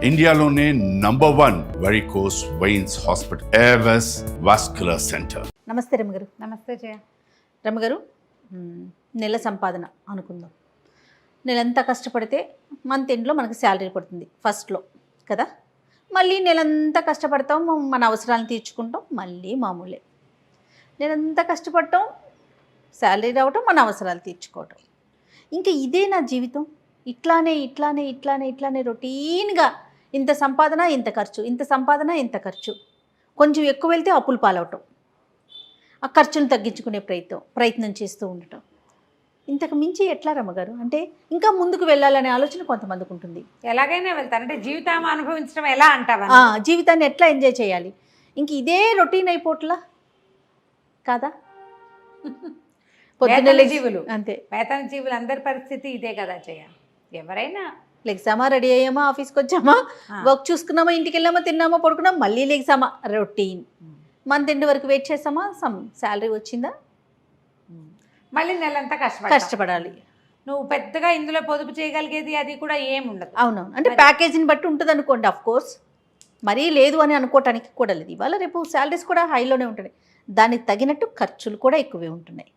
ఇండియాలోనే #1 varicose veins hospital Avis vascular centre. నమస్తే రమగారు. నమస్తే జయ. రమగారు, నెల సంపాదన అనుకుందాం. నెలంతా కష్టపడితే మంత్ ఎండ్లో మనకు శాలరీ పడుతుంది ఫస్ట్లో కదా. మళ్ళీ నెలంతా కష్టపడతాం, మన అవసరాలను తీర్చుకుంటాం, మళ్ళీ మామూలే. నెలంతా కష్టపడటం, శాలరీ రావటం, మన అవసరాలు తీర్చుకోవటం. ఇంకా ఇదే నా జీవితం. ఇట్లానే రొటీన్గా ఇంత సంపాదన ఇంత ఖర్చు, ఇంత సంపాదన ఇంత ఖర్చు. కొంచెం ఎక్కువ వెళ్తే అప్పులు పాలవటం, ఆ ఖర్చును తగ్గించుకునే ప్రయత్నం చేస్తూ ఉండటం. ఇంతకు మించి ఎట్లా రమ్మగారు? అంటే ఇంకా ముందుకు వెళ్ళాలనే ఆలోచన కొంతమందికి ఉంటుంది. ఎలాగైనా వెళ్తాను అంటే జీవితం అనుభవించడం ఎలా అంటావా? జీవితాన్ని ఎట్లా ఎంజాయ్ చేయాలి? ఇంక ఇదే రొటీన్ అయిపోట్లా కాదా? పొద్దున్న జీవులు అంతే, వేతన జీవులు అందరి పరిస్థితి ఇదే కదా జయ. ఎవరైనా లెగ్సామా, రెడీ అయ్యామా, ఆఫీస్కి వచ్చామా, వర్క్ చూసుకున్నామా, ఇంటికి వెళ్ళామా, తిన్నామా, పడుకున్నామా, మళ్ళీ లెగ్సామా, రొటీన్. మంత్ ఎండ్ వరకు వెయిట్ చేస్తామా, శాలరీ వచ్చిందా, మళ్ళీ నెలంతా కష్టపడాలి. నువ్వు పెద్దగా ఇందులో పొదుపు చేయగలిగేది అది కూడా ఏముండదు. అవునవును, అంటే ప్యాకేజీని బట్టి ఉంటుంది అనుకోండి. ఆఫ్ కోర్స్ మరీ లేదు అని అనుకోవటానికి కూడా లేదు. ఇవాళ రేపు శాలరీస్ కూడా హైలోనే ఉంటున్నాయి, దానికి తగినట్టు ఖర్చులు కూడా ఎక్కువే ఉంటున్నాయి.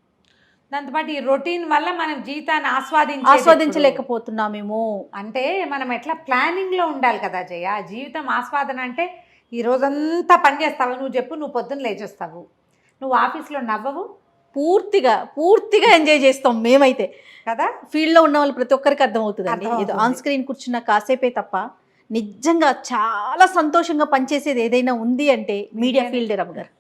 దాంతోపాటు ఈ రొటీన్ వల్ల మనం జీవితాన్ని ఆస్వాదించలేకపోతున్నామేమో. అంటే మనం ఎట్లా ప్లానింగ్లో ఉండాలి కదా జయ. జీవితం ఆస్వాదన అంటే ఈ రోజంతా పని చేస్తావు. నువ్వు చెప్పు, నువ్వు పొద్దున్న లేచేస్తావు, నువ్వు ఆఫీస్లో నవ్వవు, పూర్తిగా ఎంజాయ్ చేస్తాం మేమైతే కదా. ఫీల్డ్లో ఉన్న వాళ్ళు ప్రతి ఒక్కరికి అర్థమవుతుందండి. ఏదో ఆన్ స్క్రీన్ కూర్చున్న కాసేపే తప్ప నిజంగా చాలా సంతోషంగా పనిచేసేది ఏదైనా ఉంది అంటే మీడియా ఫీల్డ్ రమ్మగారు.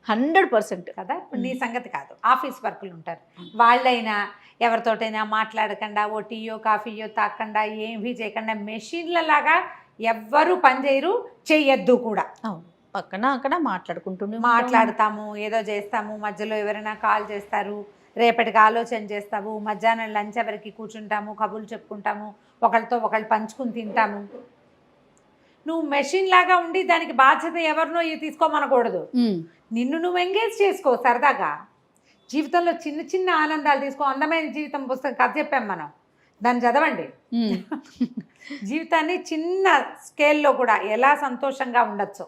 100% కదా. నీ సంగతి కాదు, ఆఫీస్ వర్కులు ఉంటారు, వాళ్ళైనా ఎవరితోటైనా మాట్లాడకుండా, ఓ టీయో కాఫీయో తాకుండా, ఏమీ చేయకుండా మెషిన్లలాగా ఎవ్వరూ పనిచేయరు, చెయ్యొద్దు కూడా. పక్కన అక్కడ మాట్లాడతాము, ఏదో చేస్తాము, మధ్యలో ఎవరైనా కాల్ చేస్తారు, రేపటికి ఆలోచన చేస్తాము, మధ్యాహ్నం లంచ్ ఎవరికి కూర్చుంటాము, కబుర్లు చెప్పుకుంటాము, ఒకళ్ళతో ఒకళ్ళు పంచుకుని తింటాము. నువ్వు మెషిన్ లాగా ఉండి దానికి బాధ్యత ఎవరినో తీసుకోమనకూడదు. నిన్ను నువ్వు ఎంగేజ్ చేసుకో సరదాగా. జీవితంలో చిన్న చిన్న ఆనందాలు తీసుకో. అందమైన జీవితం పుస్తకం కథ చెప్పాం మనం, దాన్ని చదవండి. జీవితాన్ని చిన్న స్కేల్లో కూడా ఎలా సంతోషంగా ఉండొచ్చు.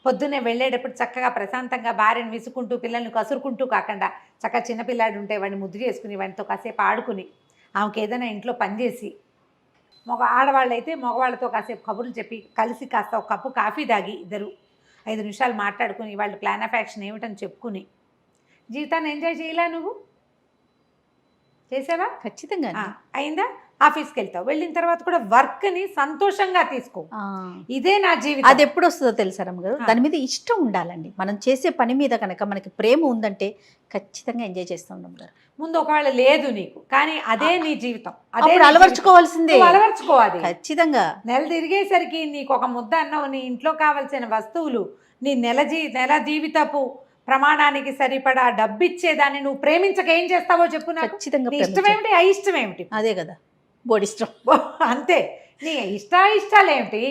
పొద్దున్నే వెళ్ళేటప్పుడు చక్కగా ప్రశాంతంగా భార్యను విసుకుంటూ, పిల్లల్ని కసురుకుంటూ కాకుండా చక్కగా చిన్నపిల్లాడు ఉంటే వాడిని ముద్దు చేసుకుని, వాడితో కాసేపు ఆడుకుని, ఆమెకి ఏదైనా ఇంట్లో పనిచేసి, ఆడవాళ్ళు అయితే మగవాళ్ళతో కాసేపు కబుర్లు చెప్పి, కలిసి కాస్త ఒక కప్పు కాఫీ తాగి ఇద్దరు 5 నిమిషాలు మాట్లాడుకుని, వాళ్ళ ప్లాన్ ఆఫ్ యాక్షన్ ఏమిటని చెప్పుకుని జీవితాన్ని ఎంజాయ్ చేయలే? నువ్వు చేసావా? ఖచ్చితంగా అయిందా? ఆఫీస్కి వెళ్తావు, వెళ్ళిన తర్వాత కూడా వర్క్ని సంతోషంగా తీసుకో. ఇదే నా జీవితం. అది ఎప్పుడు వస్తుందో తెలుసా రమ్మగారు? దాని మీద ఇష్టం ఉండాలండి. మనం చేసే పని మీద కనుక మనకి ప్రేమ ఉందంటే ఖచ్చితంగా ఎంజాయ్ చేస్తూ ఉన్నాం గారు. ముందు ఒకవేళ లేదు నీకు, కానీ అదే నీ జీవితం, అదే అలవర్చుకోవాల్సిందే. అలవర్చుకోవాలి ఖచ్చితంగా. నెల తిరిగేసరికి నీకు ఒక ముద్ద అన్నం, నీ ఇంట్లో కావాల్సిన వస్తువులు, నీ నెల జీవితపు ప్రమాణానికి సరిపడా డబ్బు ఇచ్చేదాన్ని నువ్వు ప్రేమించక ఏం చేస్తావో చెప్పు నాకు. ఖచ్చితంగా. ఇష్టమేమిటి, అయిష్టం ఏమిటి? అదే కదా బోడిష్టం. అంతే. నీ ఇష్టాలు ఏమిటి?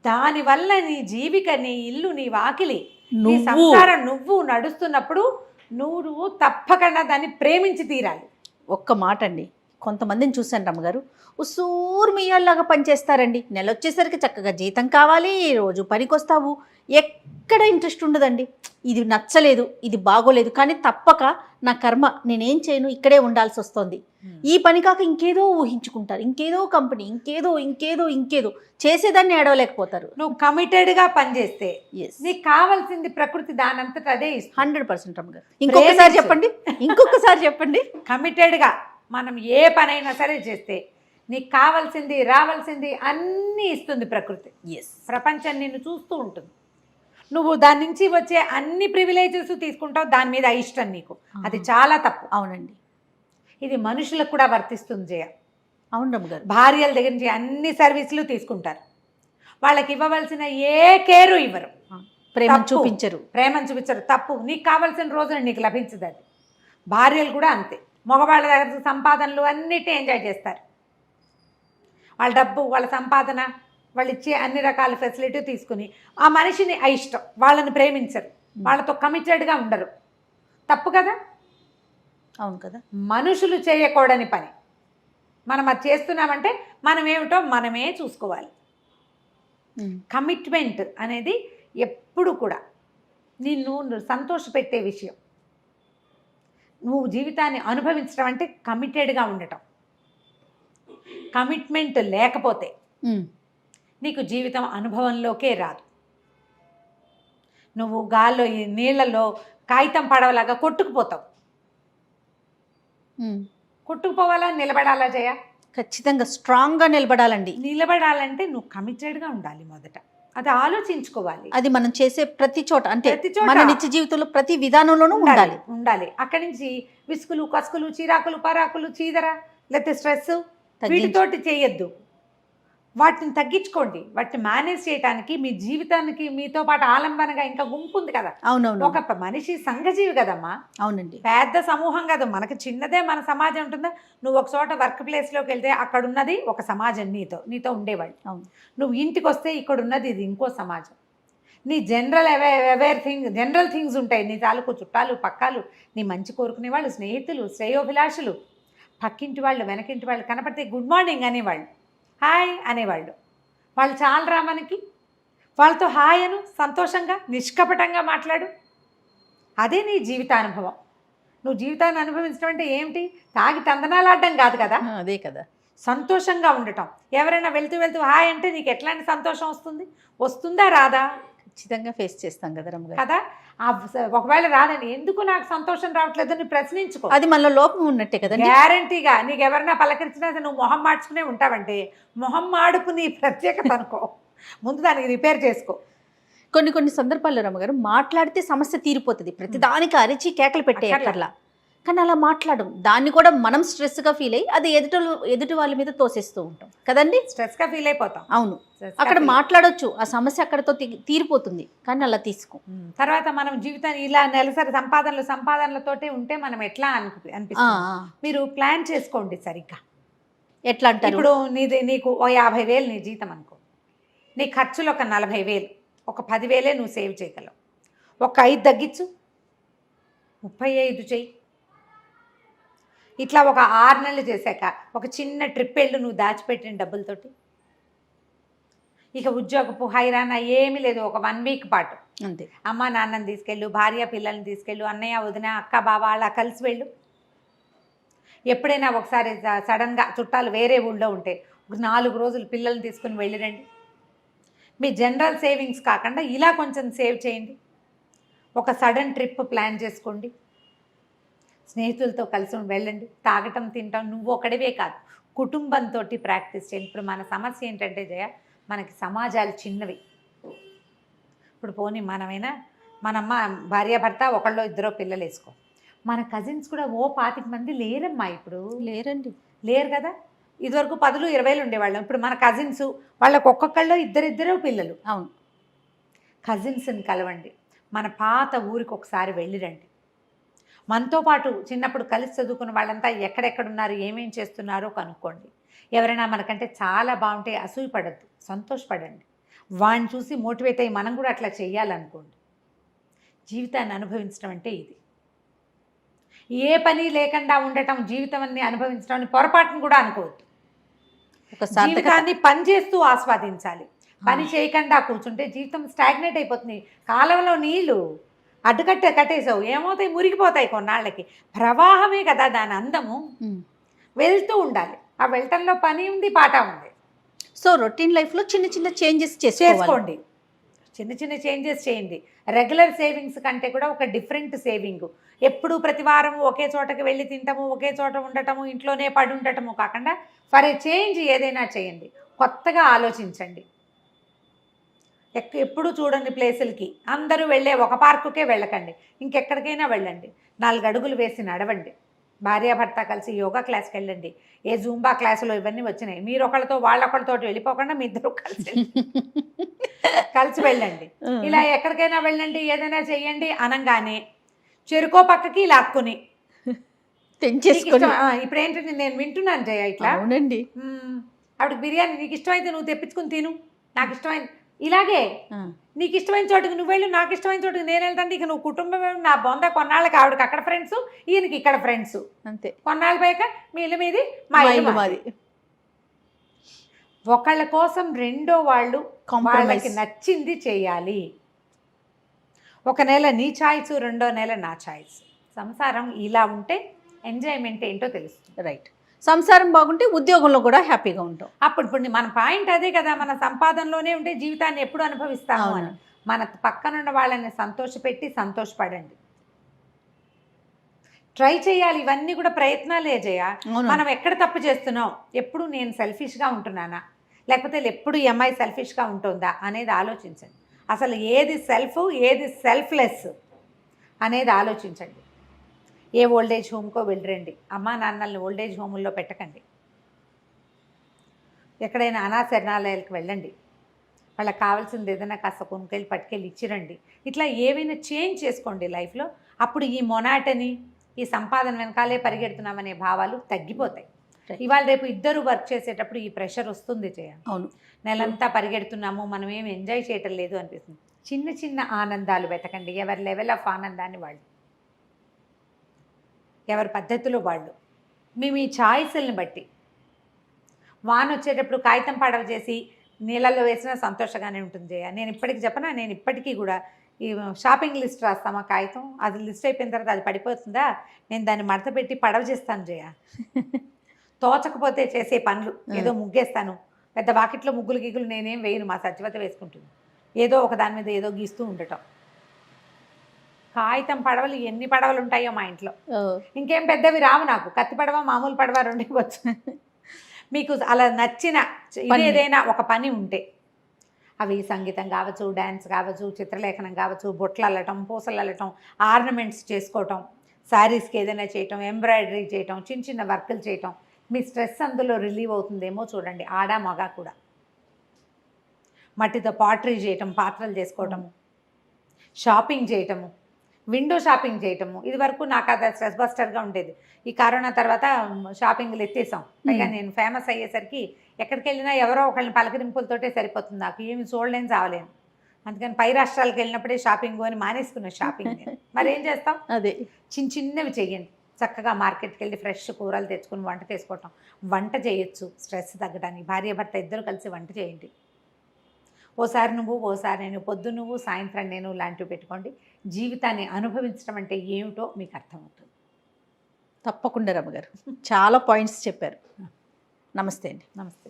దానివల్ల నీ జీవిక, నీ ఇల్లు, నీ వాకిలి, నీ సంసారం నువ్వు నడుస్తున్నప్పుడు నువ్వు తప్పకుండా దాన్ని ప్రేమించి తీరాలి. ఒక్క మాట అండి, కొంతమందిని చూశాను రమ్మగారు, ఉసూర్మియాల్లాగా పనిచేస్తారండి. నెల వచ్చేసరికి చక్కగా జీతం కావాలి, రోజు పనికి వస్తావు, ఎక్కడ ఇంట్రెస్ట్ ఉండదండి. ఇది నచ్చలేదు, ఇది బాగోలేదు, కానీ తప్పక నా కర్మ, నేనేం చేయను, ఇక్కడే ఉండాల్సి వస్తుంది. ఈ పని కాక ఇంకేదో ఊహించుకుంటారు, ఇంకేదో కంపెనీ, ఇంకేదో చేసేదాన్ని ఏడవలేకపోతారు. నువ్వు కమిటెడ్గా పనిచేస్తే నీకు కావాల్సింది ప్రకృతి దానంతట అదే ఇస్తుంది. 100% రమ్మగారు. ఇంకొకసారి చెప్పండి. కమిటెడ్గా మనం ఏ పనైనా సరే చేస్తే నీకు కావాల్సింది, రావాల్సింది అన్నీ ఇస్తుంది ప్రకృతి. ప్రపంచం నిన్ను చూస్తూ ఉంటుంది. నువ్వు దాని నుంచి వచ్చే అన్ని ప్రివిలేజెస్ తీసుకుంటావు, దాని మీద ఇష్టం నీకు. అది చాలా తప్పు. అవునండి, ఇది మనుషులకు కూడా వర్తిస్తుంది జయ. అవును రమ్మగారు. భార్యల దగ్గర నుంచి అన్ని సర్వీసులు తీసుకుంటారు, వాళ్ళకి ఇవ్వవలసిన ఏ కేరు ఇవ్వరు, ప్రేమను చూపించరు. తప్పు. నీకు కావాల్సిన రోజున నీకు లభించదు. అది భార్యలు కూడా అంతే. మగవాళ్ళ దగ్గర సంపాదనలు అన్నిటి ఎంజాయ్ చేస్తారు. వాళ్ళ డబ్బు, వాళ్ళ సంపాదన, వాళ్ళు ఇచ్చే అన్ని రకాల ఫెసిలిటీ తీసుకుని ఆ మనిషిని అయిష్టం, వాళ్ళని ప్రేమించరు, వాళ్ళతో కమిటెడ్గా ఉండరు. తప్పు కదా. అవును కదా. మనుషులు చేయకూడని పని మనం అది చేస్తున్నామంటే మనం ఏమిటో మనమే చూసుకోవాలి. కమిట్మెంట్ అనేది ఎప్పుడు కూడా నిన్ను సంతోషపెట్టే విషయం. నువ్వు జీవితాన్ని అనుభవించడం అంటే కమిటెడ్గా ఉండటం. కమిట్మెంట్ లేకపోతే నీకు జీవితం అనుభవంలోకే రాదు. నువ్వు గాల్లో ఈ నీళ్ళల్లో కాగితం పడవలాగా కొట్టుకుపోతావు. కొట్టుకుపోవాలా, నిలబడాలా జయ? ఖచ్చితంగా స్ట్రాంగ్గా నిలబడాలండి. నిలబడాలంటే నువ్వు కమిటెడ్గా ఉండాలి. మొదట అది ఆలోచించుకోవాలి. అది మనం చేసే ప్రతి చోట, అంటే ప్రతి చోట. మన నిత్య జీవితంలో ప్రతి విధానంలోనూ ఉండాలి. అక్కడి నుంచి విసుకులు, కసుకులు, చిరాకులు, పరాకులు, చీదర, లేకపోతే స్ట్రెస్ వీటితోటి చేయొద్దు. వాటిని తగ్గించుకోండి. వాటిని మేనేజ్ చేయడానికి మీ జీవితానికి మీతో పాటు ఆలంబనగా ఇంకా గుంపు ఉంది కదా. అవునవును. ఒక మనిషి సంఘజీవి కదమ్మా. అవునండి. పెద్ద సమూహం కదా. మనకి చిన్నదే మన సమాజం ఉంటుందా? నువ్వు ఒక చోట వర్క్ ప్లేస్లోకి వెళ్తే అక్కడ ఉన్నది ఒక సమాజం, నీతో ఉండేవాళ్ళు. అవును. నువ్వు ఇంటికి వస్తే ఇక్కడ ఉన్నది ఇది ఇంకో సమాజం. నీ జనరల్ థింగ్స్ ఉంటాయి. నీ తాలూకు చుట్టాలు, పక్కాలు, నీ మంచి కోరుకునే వాళ్ళు, స్నేహితులు, శ్రేయోభిలాషులు, పక్కింటి వాళ్ళు, వెనకింటి వాళ్ళు కనపడితే గుడ్ మార్నింగ్ అనేవాళ్ళు, హాయ్ అనేవాళ్ళు. వాళ్ళు చాలరా మనకి. వాళ్ళతో హాయ్ అను, సంతోషంగా నిష్కపటంగా మాట్లాడు. అదే నీ జీవితానుభవం. నువ్వు జీవితాన్ని అనుభవించడం అంటే ఏమిటి? తాగి తందనాలాడడం కాదు కదా. అదే కదా. సంతోషంగా ఉండటం. ఎవరైనా వెళ్తూ హాయ్ అంటే నీకు ఎట్లాంటి సంతోషం వస్తుంది? వస్తుందా రాదా? ఖచ్చితంగా ఫేస్ చేస్తాం కదా రమ్మగారు. కదా. ఒకవేళ రాదని ఎందుకు నాకు సంతోషం రావట్లేదు అని ప్రశ్నించుకో. అది మనలో లోపం ఉన్నట్టే కదా. గ్యారంటీగా నీకు ఎవరైనా పలకరించినా నువ్వు మొహం మార్చుకునే ఉంటావంటే మొహం మాడుపు నీ ప్రత్యేకత అనుకో. ముందు దానికి రిపేర్ చేసుకో. కొన్ని సందర్భాల్లో రమ్మగారు మాట్లాడితే సమస్య తీరిపోతుంది. ప్రతిదానికి అరిచి కేకలు పెట్టేయక్కర్లా. కానీ అలా మాట్లాడడం, దాన్ని కూడా మనం స్ట్రెస్గా ఫీల్ అయ్యి అది ఎదుటి వాళ్ళ మీద తోసేస్తూ ఉంటాం కదండి. స్ట్రెస్గా ఫీల్ అయిపోతాం. అవును. అక్కడ మాట్లాడొచ్చు, ఆ సమస్య అక్కడతో తీరిపోతుంది. కానీ అలా తీసుకో. తర్వాత మనం జీవితాన్ని ఇలా నెలసరి సంపాదనలతోటే ఉంటే మనం ఎట్లా అనిపిస్తుంది? మీరు ప్లాన్ చేసుకోండి సరిగ్గా. ఎట్లా అంటారు? ఇప్పుడు నీకు 50,000 నీ జీతం అనుకో. నీ ఖర్చులు ఒక 40,000, ఒక 10,000 నువ్వు సేవ్ చేయగలవు. ఒక 5 తగ్గించు, 35 చెయ్యి. ఇట్లా ఒక 6 నెలలు చేశాక ఒక చిన్న ట్రిప్ వెళ్ళు నువ్వు దాచిపెట్టిన డబ్బులతోటి. ఇక ఉద్యోగపు హైరానా ఏమీ లేదు. ఒక 1 వీక్ పాటు అంతే. అమ్మ నాన్నని తీసుకెళ్ళు, భార్య పిల్లల్ని తీసుకెళ్ళు, అన్నయ్య వదిన అక్క బావ అలా కలిసి వెళ్ళు. ఎప్పుడైనా ఒకసారి సడన్గా చుట్టాలు వేరే ఊళ్ళో ఉంటే ఒక 4 రోజులు పిల్లల్ని తీసుకుని వెళ్ళిరండి. మీ జనరల్ సేవింగ్స్ కాకుండా ఇలా కొంచెం సేవ్ చేయండి. ఒక సడన్ ట్రిప్ ప్లాన్ చేసుకోండి. స్నేహితులతో కలిసి వెళ్ళండి. తాగటం తింటాం నువ్వు ఒకటివే కాదు, కుటుంబంతో ప్రాక్టీస్ చేయండి. ఇప్పుడు మన సమస్య ఏంటంటే జయ, మనకి సమాజాలు చిన్నవి. ఇప్పుడు పోనీ మనమైనా మనమ్మ భార్యాభర్త ఒకళ్ళో ఇద్దరో పిల్లలు వేసుకో. మన కజిన్స్ కూడా 25 మంది లేరమ్మా. ఇప్పుడు లేరు కదా. ఇదివరకు 10, 20 ఉండేవాళ్ళం. ఇప్పుడు మన కజిన్స్ వాళ్ళకు ఒక్కొక్కళ్ళు ఇద్దరిద్దరు పిల్లలు. అవును. కజిన్స్ని కలవండి. మన పాత ఊరికి ఒకసారి వెళ్ళిరండి. మనతో పాటు చిన్నప్పుడు కలిసి చదువుకున్న వాళ్ళంతా ఎక్కడెక్కడున్నారు, ఏమేం చేస్తున్నారో కనుక్కోండి. ఎవరైనా మనకంటే చాలా బాగుంటే అసూయపడద్దు, సంతోషపడండి. వాడిని చూసి మోటివేట్ అయ్యి మనం కూడా అట్లా చెయ్యాలనుకోండి. జీవితాన్ని అనుభవించడం అంటే ఇది. ఏ పని లేకుండా ఉండటం జీవితాన్ని అనుభవించడం అని పొరపాటును కూడా అనుకోవద్దు. జీవితాన్ని పని చేస్తూ ఆస్వాదించాలి. పని చేయకుండా కూర్చుంటే జీవితం స్టాగ్నేట్ అయిపోతుంది. కాలంలో నీళ్లు కట్టేసావు ఏమవుతాయి? మురిగిపోతాయి కొన్నాళ్ళకి. ప్రవాహమే కదా దాని అందము. వెళ్తూ ఉండాలి. ఆ వెళ్ళటంలో పని ఉంది, పాట ఉంది. సో రొటీన్ లైఫ్లో చిన్న చేంజెస్ చేసుకోండి. చిన్న చేంజెస్ చేయండి. రెగ్యులర్ సేవింగ్స్ కంటే కూడా ఒక డిఫరెంట్ సేవింగ్. ఎప్పుడు ప్రతి వారం ఒకే చోటకి వెళ్ళి తింటాము, ఒకే చోట ఉండటము, ఇంట్లోనే పడి ఉండటము కాకుండా ఫర్ ఏ చేంజ్ ఏదైనా చేయండి. కొత్తగా ఆలోచించండి. ఎప్పుడు చూడండి ప్లేసులకి. అందరూ వెళ్ళే ఒక పార్కుకే వెళ్ళకండి, ఇంకెక్కడికైనా వెళ్ళండి. 4 అడుగులు వేసి నడవండి. భార్యాభర్త కలిసి యోగా క్లాస్కి వెళ్ళండి. ఏ జూంబా క్లాసులో ఇవన్నీ వచ్చినాయి. మీరు ఒకళ్ళతో వాళ్ళొకళ్ళతో వెళ్ళిపోకుండా మీ ఇద్దరు కలిసి వెళ్ళండి. ఇలా ఎక్కడికైనా వెళ్ళండి, ఏదైనా చెయ్యండి అనగానే చెరుకో పక్కకి లాక్కుని ఇప్పుడు ఏంటంటే నేను వింటున్నాను జయ ఇట్లా. అవునండి. ఆవిడకి బిర్యానీ నీకు ఇష్టమైతే నువ్వు తెప్పించుకుని తిను, నాకు ఇష్టమైంది ఇలాగే ఆ, నీకు ఇష్టమైన చోటుకి నువ్వు వెళ్ళు, నాకు ఇష్టమైన చోటుకి నేను వెళ్తాను. ఇక నువ్వు కుటుంబం ఏమి, నా బొంద కొన్నాళ్ళకి ఆవిడకి అక్కడ ఫ్రెండ్స్, ఈయనకి ఇక్కడ ఫ్రెండ్స్. అంతే. కొన్నాళ్ళ పైక మీ ఇల్లు మీది, మా మా ఇల్లు ఇల్లు మాది. మాది. ఒకళ్ళ కోసం రెండో వాళ్ళు Compromise. వాళ్ళకి నచ్చింది చేయాలి. ఒక నెల నీ ఛాయిస్, రెండో నెల నా ఛాయిస్. సంసారం ఇలా ఉంటే ఎంజాయ్మెంట్ ఏంటో తెలుస్తుంది. రైట్. సంసారం బాగుంటే ఉద్యోగంలో కూడా హ్యాపీగా ఉంటాం. ఇప్పుడు మన పాయింట్ అదే కదా, మన సంపాదనలోనే ఉంటే జీవితాన్ని ఎప్పుడు అనుభవిస్తాము అని. అవును. మన పక్కనున్న వాళ్ళని సంతోషపెట్టి సంతోషపడండి. ట్రై చేయాలి. ఇవన్నీ కూడా ప్రయత్నాలే చేయ. అవును. మనం ఎక్కడ తప్పు చేస్తున్నాం, ఎప్పుడు నేను సెల్ఫిష్గా ఉంటున్నానా, లేకపోతే ఎప్పుడు ఈ అమ్మాయి సెల్ఫిష్గా ఉంటుందా అనేది ఆలోచించండి. అసలు ఏది సెల్ఫ్, ఏది సెల్ఫ్లెస్ అనేది ఆలోచించండి. ఏ ఓల్డేజ్ హోమ్కో వెళ్ళరండి. అమ్మా నాన్నల్ని ఓల్డేజ్ హోముల్లో పెట్టకండి. ఎక్కడైనా అనాశరణాలయాలకు వెళ్ళండి. వాళ్ళకి కావాల్సింది ఏదైనా కాస్త కొనుకెళ్ళి పట్టుకెళ్ళి ఇచ్చిరండి. ఇట్లా ఏవైనా చేంజ్ చేసుకోండి లైఫ్లో. అప్పుడు ఈ మొనాటని, ఈ సంపాదన వెనకాలే పరిగెడుతున్నామనే భావాలు తగ్గిపోతాయి. ఇవాళ రేపు ఇద్దరు వర్క్ చేసేటప్పుడు ఈ ప్రెషర్ వస్తుంది. అవును. నెలంతా పరిగెడుతున్నాము, మనం ఏమి ఎంజాయ్ చేయటం లేదు అనిపిస్తుంది. చిన్న చిన్న ఆనందాలు వెతకండి. ఎవరి లెవెల్ ఆఫ్ ఆనందాన్ని వాళ్ళు, ఎవరి పద్ధతిలో వాళ్ళు, మీ ఛాయిస్ని బట్టి. వాన వచ్చేటప్పుడు కాగితం పడవ చేసి నీళ్ళల్లో వేసినా సంతోషంగానే ఉంటుంది జయ. నేను ఇప్పటికి చెప్పనా, నేను ఇప్పటికీ కూడా ఈ షాపింగ్ లిస్ట్ రాస్తామా కాగితం, అది లిస్ట్ అయిపోయిన తర్వాత అది పడిపోతుందా, నేను దాన్ని మడత పెట్టి పడవ చేస్తాను జయ. తోచకపోతే చేసే పనులు, ఏదో ముగ్గేస్తాను, పెద్ద వాకిట్లో ముగ్గులు గిగ్గులు నేనేం వేయను, మా సత్యవత వేసుకుంటుంది. ఏదో ఒక దాని మీద ఏదో గీస్తూ ఉండటం. కాగితం పడవలు ఎన్ని పడవలు ఉంటాయో మా ఇంట్లో. ఇంకేం పెద్దవి రావు నాకు. కత్తి పడవ, మామూలు పడవ రెండే వచ్చు. మీకు అలా నచ్చిన ఏదైనా ఒక పని ఉంటే, అవి సంగీతం కావచ్చు, డ్యాన్స్ కావచ్చు, చిత్రలేఖనం కావచ్చు, బొట్లు అల్లటం, పూసలు అల్లటం, ఆర్నమెంట్స్ చేసుకోవటం, శారీస్కి ఏదైనా చేయటం, ఎంబ్రాయిడరీ చేయటం, చిన్న చిన్న వర్కులు చేయటం, మీ స్ట్రెస్ అందులో రిలీవ్ అవుతుందేమో చూడండి. ఆడ మగ కూడా. మట్టితో పాటరీ చేయటం, పాత్రలు చేసుకోవటము, షాపింగ్ చేయటము, విండో షాపింగ్ చేయటము. ఇది వరకు నాకు అది స్ట్రెస్ బస్టర్గా ఉండేది. ఈ కరోనా తర్వాత షాపింగ్లు ఎత్తేసాం. పైగా నేను ఫేమస్ అయ్యేసరికి ఎక్కడికి వెళ్ళినా ఎవరో ఒకళ్ళని పలకరింపులతోటే సరిపోతుంది. నాకు ఏమి చూడలేని చావలేను. అందుకని పై రాష్ట్రాలకు వెళ్ళినప్పుడే షాపింగ్ అని మానేసుకున్న షాపింగ్. మరి ఏం చేస్తాం, అదే చిన్న చిన్నవి చెయ్యండి. చక్కగా మార్కెట్కి వెళ్ళి ఫ్రెష్ కూరలు తెచ్చుకుని వంట చేసుకోవటం. వంట చేయొచ్చు స్ట్రెస్ తగ్గడానికి. భార్య భర్త ఇద్దరు కలిసి వంట చేయండి. ఓసారి నువ్వు, ఓసారి నేను, పొద్దు నువ్వు, సాయంత్రం నేను లాంటివి పెట్టుకోండి. జీవితాన్ని అనుభవించడం అంటే ఏమిటో మీకు అర్థమవుతుంది. తప్పకుండా రమ్మగారు చాలా పాయింట్స్ చెప్పారు. నమస్తే అండి. నమస్తే.